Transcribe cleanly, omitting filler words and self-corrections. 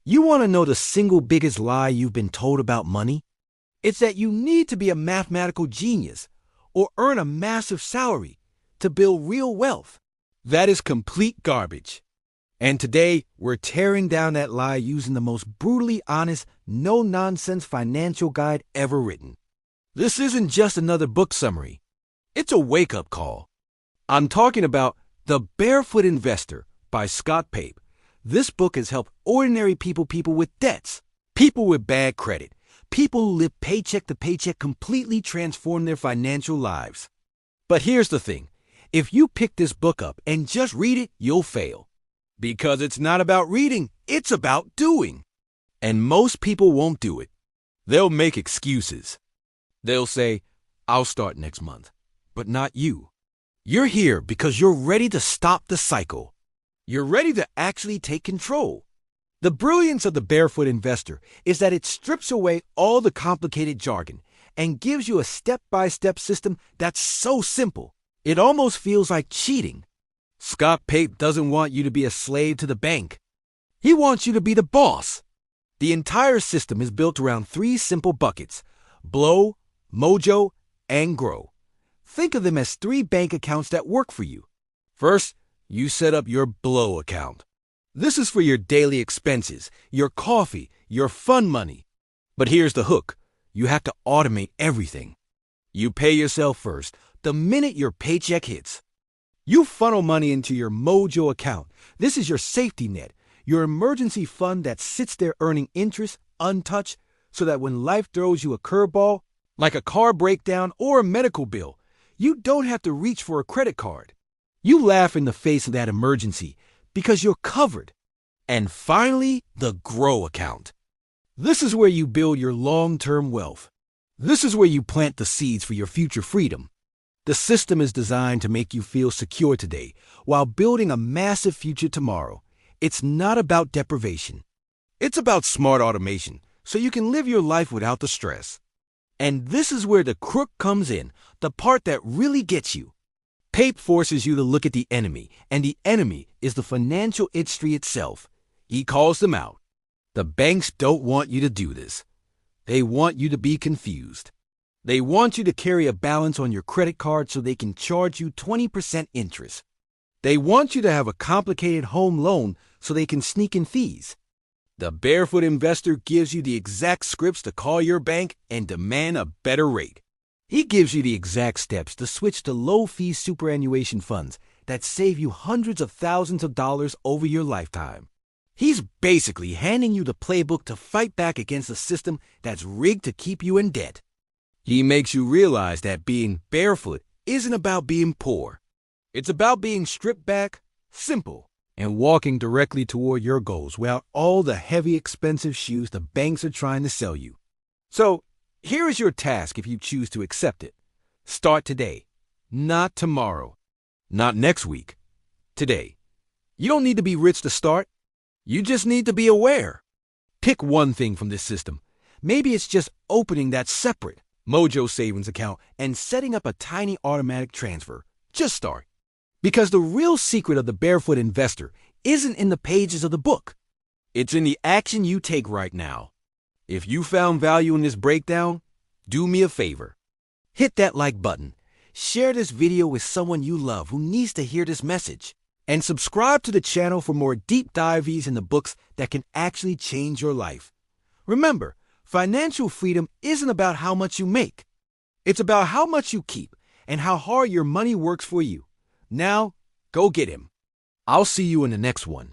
You want to know the single biggest lie you've been told about money? It's that you need to be a mathematical genius or earn a massive salary to build real wealth. That is complete garbage. And today, we're tearing down that lie using the most brutally honest, no-nonsense financial guide ever written. This isn't just another book summary. It's a wake-up call. I'm talking about The Barefoot Investor by Scott Pape. This book has helped ordinary people with debts, people with bad credit, people who live paycheck to paycheck completely transform their financial lives. But here's the thing. If you pick this book up and just read it, you'll fail. Because it's not about reading, it's about doing. And most people won't do it. They'll make excuses. They'll say, I'll start next month. But not you. You're here because you're ready to stop the cycle. You're ready to actually take control. The brilliance of the Barefoot Investor is that it strips away all the complicated jargon and gives you a step-by-step system that's so simple, it almost feels like cheating. Scott Pape doesn't want you to be a slave to the bank. He wants you to be the boss. The entire system is built around 3 simple buckets: blow, mojo, and grow. Think of them as 3 bank accounts that work for you. First, you set up your blow account. This is for your daily expenses, your coffee, your fun money. But here's the hook. You have to automate everything. You pay yourself first, the minute your paycheck hits. You funnel money into your Mojo account. This is your safety net, your emergency fund that sits there earning interest untouched so that when life throws you a curveball, like a car breakdown or a medical bill, you don't have to reach for a credit card. You laugh in the face of that emergency because you're covered. And finally, the Grow account. This is where you build your long-term wealth. This is where you plant the seeds for your future freedom. The system is designed to make you feel secure today while building a massive future tomorrow. It's not about deprivation. It's about smart automation so you can live your life without the stress. And this is where the crook comes in, the part that really gets you. Pape forces you to look at the enemy, and the enemy is the financial industry itself. He calls them out. The banks don't want you to do this. They want you to be confused. They want you to carry a balance on your credit card so they can charge you 20% interest. They want you to have a complicated home loan so they can sneak in fees. The Barefoot Investor gives you the exact scripts to call your bank and demand a better rate. He gives you the exact steps to switch to low-fee superannuation funds that save you hundreds of thousands of dollars over your lifetime. He's basically handing you the playbook to fight back against a system that's rigged to keep you in debt. He makes you realize that being barefoot isn't about being poor. It's about being stripped back, simple, and walking directly toward your goals without all the heavy, expensive shoes the banks are trying to sell you. So, here is your task if you choose to accept it. Start today, not tomorrow, not next week, today. You don't need to be rich to start. You just need to be aware. Pick one thing from this system. Maybe it's just opening that separate Mojo savings account and setting up a tiny automatic transfer. Just start. Because the real secret of the Barefoot Investor isn't in the pages of the book. It's in the action you take right now. If you found value in this breakdown, do me a favor. Hit that like button. Share this video with someone you love who needs to hear this message. And subscribe to the channel for more deep dives in the books that can actually change your life. Remember, financial freedom isn't about how much you make. It's about how much you keep and how hard your money works for you. Now, go get him. I'll see you in the next one.